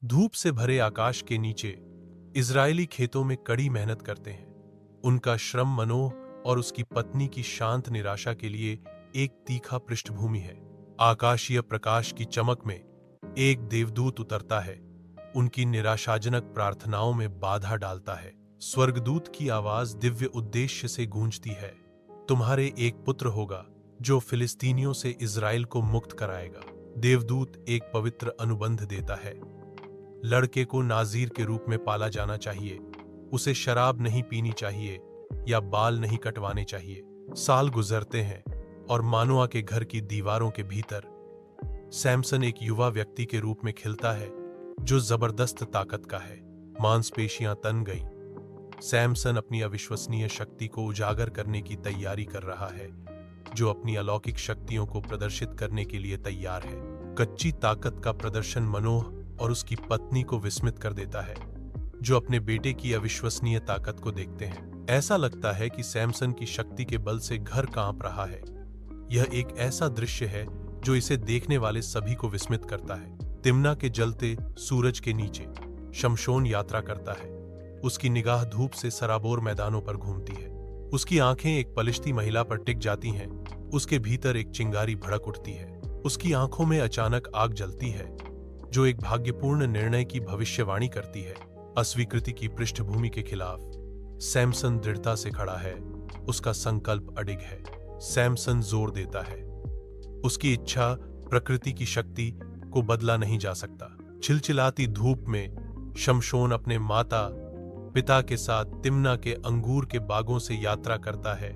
धूप से भरे आकाश के नीचे इजरायली खेतों में कड़ी मेहनत करते हैं। उनका श्रम मनोह और उसकी पत्नी की शांत निराशा के लिए एक तीखा पृष्ठभूमि है। आकाशीय प्रकाश की चमक में एक देवदूत उतरता है, उनकी निराशाजनक प्रार्थनाओं में बाधा डालता है। स्वर्गदूत की आवाज दिव्य उद्देश्य से गूंजती है, तुम्हारे एक पुत्र होगा जो फिलिस्तीनियों से इजराइल को मुक्त कराएगा। देवदूत एक पवित्र अनुबंध देता है। लड़के को नाजीर के रूप में पाला जाना चाहिए, उसे शराब नहीं पीनी चाहिए या बाल नहीं कटवाने चाहिए। साल गुजरते हैं और मानोआ के घर की दीवारों के भीतर सैमसन एक युवा व्यक्ति के रूप में खिलता है जो जबरदस्त ताकत का है। मांसपेशियां तन गईं। सैमसन अपनी अविश्वसनीय शक्ति को उजागर करने की तैयारी कर रहा है, जो अपनी अलौकिक शक्तियों को प्रदर्शित करने के लिए तैयार है। कच्ची ताकत का प्रदर्शन मनोह और उसकी पत्नी को विस्मित कर देता है, जो अपने बेटे की अविश्वसनीय ताकत को देखते हैं। ऐसा लगता है कि सैमसन की शक्ति के बल से घर कांप रहा है। यह एक ऐसा दृश्य है जो इसे देखने वाले सभी को विस्मित करता है। तिम्ना के जलते सूरज के नीचे शमशोन यात्रा करता है। उसकी निगाह धूप से सराबोर मैदानों पर घूमती है। उसकी आंखें एक पलिश्ती महिला पर टिक जाती हैं। उसके भीतर एक चिंगारी भड़क उठती है। उसकी आंखों में अचानक आग जलती है, जो एक भाग्यपूर्ण निर्णय की भविष्यवाणी करती है। अस्वीकृति की पृष्ठभूमि के खिलाफ सैमसन दृढ़ता से खड़ा है। उसका संकल्प अडिग है। सैमसन जोर देता है, उसकी इच्छा प्रकृति की शक्ति को बदला नहीं जा सकता। चिलचिलाती धूप में शमशोन अपने माता पिता के साथ तिम्ना के अंगूर के बागों से यात्रा करता है।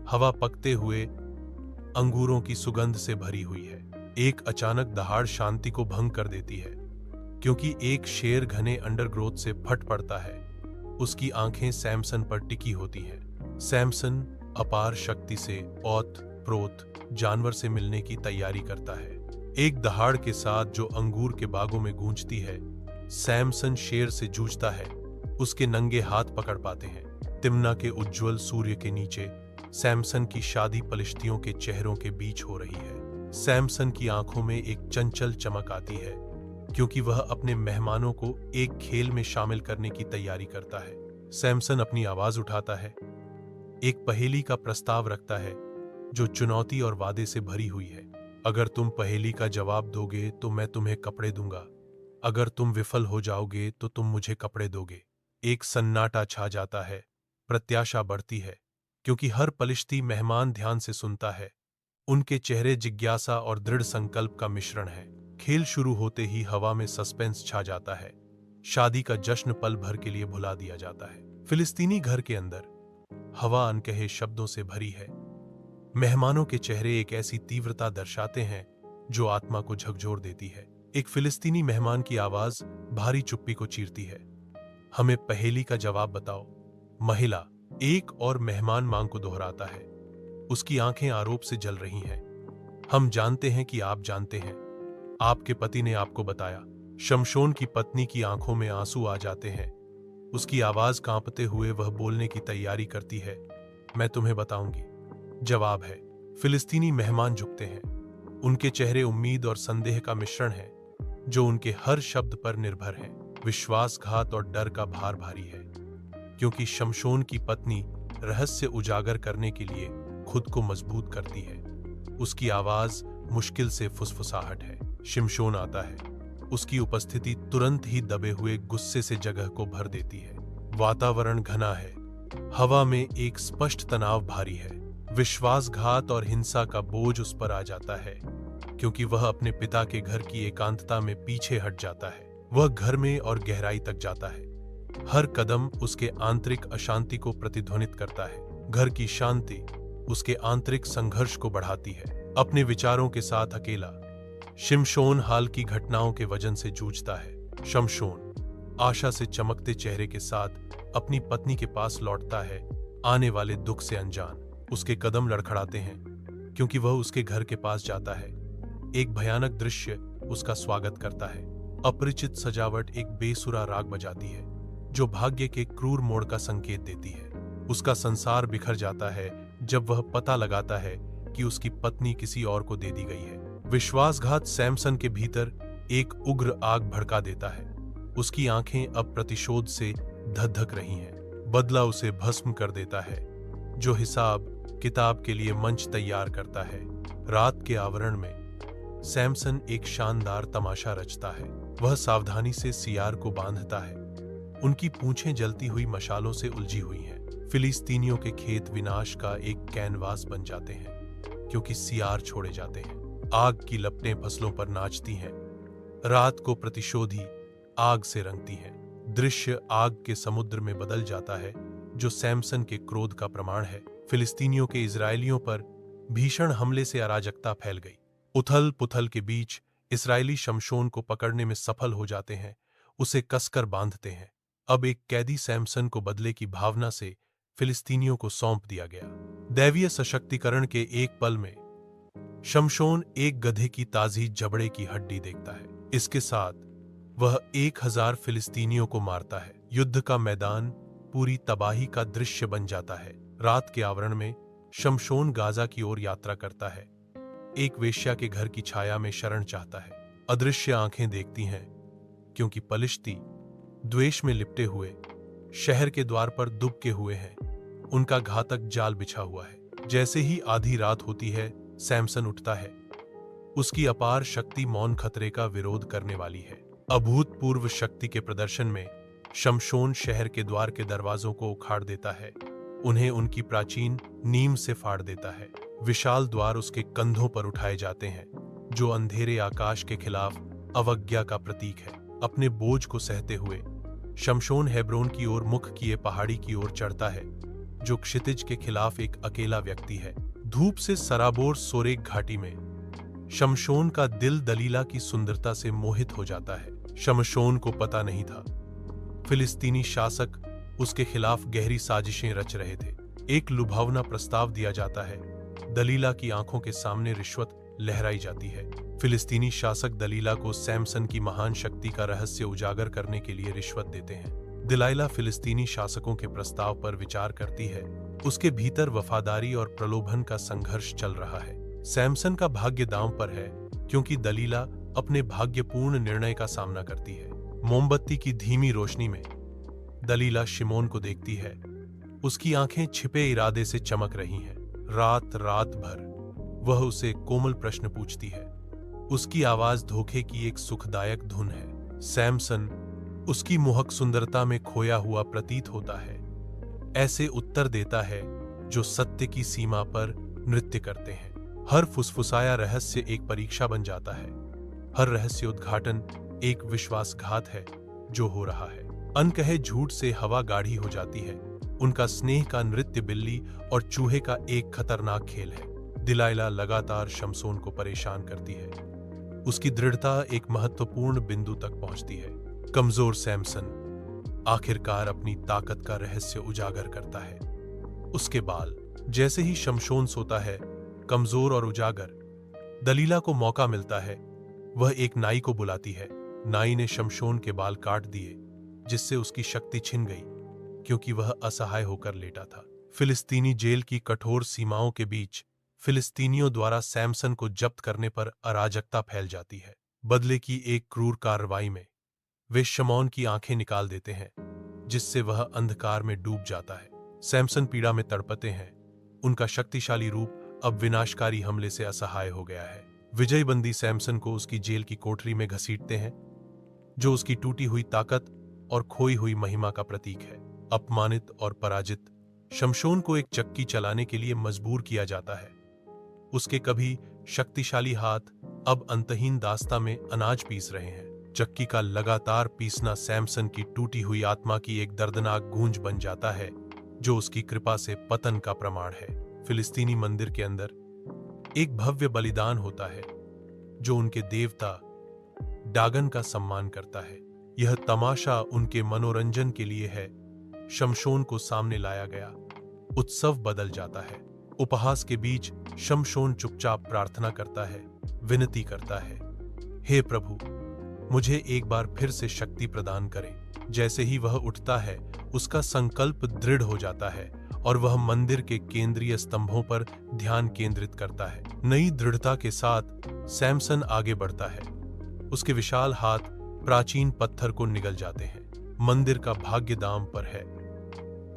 हवा पकते हुए अंगूरों की सुगंध से भरी हुई है। एक अचानक दहाड़ शांति को भंग कर देती है, क्योंकि एक शेर घने अंडरग्रोथ से फट पड़ता है। उसकी आंखें सैमसन पर टिकी होती हैं। सैमसन अपार शक्ति से ओत प्रोत जानवर से मिलने की तैयारी करता है। एक दहाड़ के साथ जो अंगूर के बागों में गूंजती है, सैमसन शेर से जूझता है। उसके नंगे हाथ पकड़ पाते हैं। तिम्ना के उज्जवल सूर्य के नीचे सैमसन की शादी पलिश्तियों के चेहरों के बीच हो रही है। सैमसन की आंखों में एक चंचल चमक आती है, क्योंकि वह अपने मेहमानों को एक खेल में शामिल करने की तैयारी करता है। सैमसन अपनी आवाज उठाता है, एक पहेली का प्रस्ताव रखता है जो चुनौती और वादे से भरी हुई है। अगर तुम पहेली का जवाब दोगे तो मैं तुम्हें कपड़े दूंगा। अगर तुम विफल हो जाओगे तो तुम मुझे कपड़े दोगे। एक सन्नाटा छा जाता है। प्रत्याशा बढ़ती है, क्योंकि हर पलिश्ती मेहमान ध्यान से सुनता है। उनके चेहरे जिज्ञासा और दृढ़ संकल्प का मिश्रण है। खेल शुरू होते ही हवा में सस्पेंस छा जाता है। शादी का जश्न पल भर के लिए भुला दिया जाता है। फिलिस्तीनी घर के अंदर हवा अनकहे शब्दों से भरी है। मेहमानों के चेहरे एक ऐसी तीव्रता दर्शाते हैं जो आत्मा को झकझोर देती है। एक फिलिस्तीनी मेहमान की आवाज भारी चुप्पी को चीरती है, हमें पहेली का जवाब बताओ। महिला एक और मेहमान मांग को दोहराता है। उसकी आंखें आरोप से जल रही हैं। हम जानते हैं कि आप जानते हैं। आपके पति ने आपको बताया। शमशोन की पत्नी की आंखों में आंसू आ जाते हैं। उसकी आवाज कांपते हुए वह बोलने की तैयारी करती है, मैं तुम्हें बताऊंगी। जवाब है। फिलिस्तीनी मेहमान झुकते हैं। उनके चेहरे उम्मीद और संदेह का मिश्रण है, जो उनके हर शब्द पर निर्भर है। विश्वासघात और डर का भार भारी है, क्योंकि शमशोन की पत्नी रहस्य उजागर करने के लिए खुद को मजबूत करती है। उसकी आवाज मुश्किल से फुसफुसाहट है। शमशोन आता है। उसकी उपस्थिति तुरंत ही दबे हुए गुस्से से जगह को भर देती है। वातावरण घना है। हवा में एक स्पष्ट तनाव भारी है। विश्वासघात और हिंसा का बोझ उस पर आ जाता है, क्योंकि वह अपने पिता के घर की एकांतता में पीछे हट जाता है। वह घर में और गहराई तक जाता है। हर कदम उसके आंतरिक अशांति को प्रतिध्वनित करता है। घर की शांति उसके आंतरिक संघर्ष को बढ़ाती है। अपने विचारों के साथ अकेला शमशोन हाल की घटनाओं के वजन से जूझता है। शमशोन आशा से चमकते चेहरे के साथ अपनी पत्नी के पास लौटता है, आने वाले दुख से अनजान। उसके कदम लड़खड़ाते हैं, क्योंकि वह उसके घर के पास जाता है। एक भयानक दृश्य उसका स्वागत करता है। अपरिचित सजावट एक बेसुरा राग बजाती है, जो भाग्य के क्रूर मोड़ का संकेत देती है। उसका संसार बिखर जाता है जब वह पता लगाता है कि उसकी पत्नी किसी और को दे दी गई है। विश्वासघात सैमसन के भीतर एक उग्र आग भड़का देता है। उसकी आंखें अब प्रतिशोध से धधक रही हैं। बदला उसे भस्म कर देता है, जो हिसाब किताब के लिए मंच तैयार करता है। रात के आवरण में सैमसन एक शानदार तमाशा रचता है। वह सावधानी से सियार को बांधता है। उनकी पूंछें जलती हुई मशालों से उलझी हुई हैं। फिलिस्तीनियों के खेत विनाश का एक कैनवास बन जाते हैं, क्योंकि सियार छोड़े जाते हैं। आग की लपटें फसलों पर नाचती हैं। रात को प्रतिशोधी आग से रंगती हैं। दृश्य आग के समुद्र में बदल जाता है, जो सैमसन के क्रोध का प्रमाण है। फिलिस्तीनियों के इजरायलियों पर भीषण हमले से अराजकता फैल गई। उथल पुथल के बीच इस्राएली शमशोन को पकड़ने में सफल हो जाते हैं, उसे कसकर बांधते हैं। अब एक कैदी सैमसन को बदले की भावना से फिलिस्तीनियों को सौंप दिया गया। दैवीय सशक्तिकरण के एक पल में शमशोन एक गधे की ताजी जबड़े की हड्डी देखता है। इसके साथ वह 1000 फिलिस्तीनियों को मारता है। युद्ध का मैदान पूरी तबाही का दृश्य बन जाता है। रात के आवरण में शमशोन गाजा की ओर यात्रा करता है। एक वेश्या के घर की छाया में शरण चाहता है। अदृश्य आंखें देखती हैं, क्योंकि पलिश्ती द्वेष में लिपटे हुए शहर के द्वार पर दुबके हुए हैं। उनका घातक जाल बिछा हुआ है। जैसे ही आधी रात होती है, सैमसन उठता है। उसकी अपार शक्ति मौन खतरे का विरोध करने वाली है। अभूतपूर्व शक्ति के प्रदर्शन में शमशोन शहर के द्वार के दरवाजों को उखाड़ देता है। उन्हें उनकी प्राचीन नींव से फाड़ देता है। विशाल द्वार उसके कंधों पर उठाए जाते हैं, जो अंधेरे आकाश के खिलाफ अवज्ञा का प्रतीक है। अपने बोझ को सहते हुए शमशोन हेब्रोन की ओर मुख किए पहाड़ी की ओर चढ़ता है, जो क्षितिज के खिलाफ एक अकेला व्यक्ति है। धूप से सराबोर सोरेक घाटी में शमशोन का दिल दलीला की सुंदरता से मोहित हो जाता है। शमशोन को पता नहीं था फिलिस्तीनी शासक उसके खिलाफ गहरी साजिशें रच रहे थे। एक लुभावना प्रस्ताव दिया जाता है। दलीला की आंखों के सामने रिश्वत लहराई जाती है। फिलिस्तीनी शासक दलीला को सैमसन की महान शक्ति का रहस्य उजागर करने के लिए रिश्वत देते हैं। दलाइला फिलिस्तीनी शासकों के प्रस्ताव पर विचार करती है। उसके भीतर वफादारी और प्रलोभन का संघर्ष चल रहा है। सैमसन का भाग्य दांव पर है, क्योंकि दलीला अपने भाग्यपूर्ण निर्णय का सामना करती है। मोमबत्ती की धीमी रोशनी में दलीला शिमोन को देखती है। उसकी आंखें छिपे इरादे से चमक रही हैं। रात भर वह उसे कोमल प्रश्न पूछती है। उसकी आवाज धोखे की एक सुखदायक धुन है। सैमसन उसकी मोहक सुंदरता में खोया हुआ प्रतीत होता है। ऐसे उत्तर देता है जो सत्य की सीमा पर नृत्य करते हैं। हर फुसफुसाया रहस्य एक परीक्षा बन जाता है। हर रहस्योद्घाटन एक विश्वासघात है जो हो रहा है। अनकहे झूठ से हवा गाढ़ी हो जाती है। उनका स्नेह का नृत्य बिल्ली और चूहे का एक खतरनाक खेल है। दलाइला लगातार शमशोन को परेशान करती है। उसकी दृढ़ता एक महत्वपूर्ण बिंदु तक पहुंचती है। कमजोर सैमसन आखिरकार अपनी ताकत का रहस्य उजागर करता है। उसके बाल जैसे ही शमशोन सोता है, कमजोर और उजागर, दलीला को मौका मिलता है। वह एक नाई को बुलाती है। नाई ने शमशोन के बाल काट दिए, जिससे उसकी शक्ति छिन गई, क्योंकि वह असहाय होकर लेटा था। फिलिस्तीनी जेल की कठोर सीमाओं के बीच फिलिस्तीनियों द्वारा सैमसन को जब्त करने पर अराजकता फैल जाती है। बदले की एक क्रूर कार्रवाई में वे शमौन की आंखें निकाल देते हैं, जिससे वह अंधकार में डूब जाता है। सैमसन पीड़ा में तड़पते हैं। उनका शक्तिशाली रूप अब विनाशकारी हमले से असहाय हो गया है। विजयबंदी सैमसन को उसकी जेल की कोठरी में घसीटते हैं, जो उसकी टूटी हुई ताकत और खोई हुई महिमा का प्रतीक है। अपमानित और पराजित शमशोन को एक चक्की चलाने के लिए मजबूर किया जाता है। उसके कभी शक्तिशाली हाथ अब अंतहीन दास्ता में अनाज पीस रहे हैं। चक्की का लगातार पीसना सैमसन की टूटी हुई आत्मा की एक दर्दनाक गूंज बन जाता है, जो उसकी कृपा से पतन का प्रमाण है। फिलिस्तीनी मंदिर के अंदर एक भव्य बलिदान होता है, जो उनके देवता डागन का सम्मान करता है। यह तमाशा उनके मनोरंजन के लिए है। शमशोन को सामने लाया गया। उत्सव बदल जाता है। उपहास के बीच शमशोन चुपचाप प्रार्थना करता है, विनती करता है, हे प्रभु, मुझे एक बार फिर से शक्ति प्रदान करें। जैसे ही वह उठता है, उसका संकल्प दृढ़ हो जाता है और वह मंदिर के केंद्रीय स्तंभों पर ध्यान केंद्रित करता है। नई दृढ़ता के साथ सैमसन आगे बढ़ता है। उसके विशाल हाथ प्राचीन पत्थर को निगल जाते हैं। मंदिर का भाग्य दांव पर है,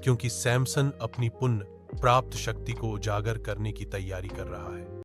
क्योंकि सैमसन अपनी पुण्य प्राप्त शक्ति को उजागर करने की तैयारी कर रहा है।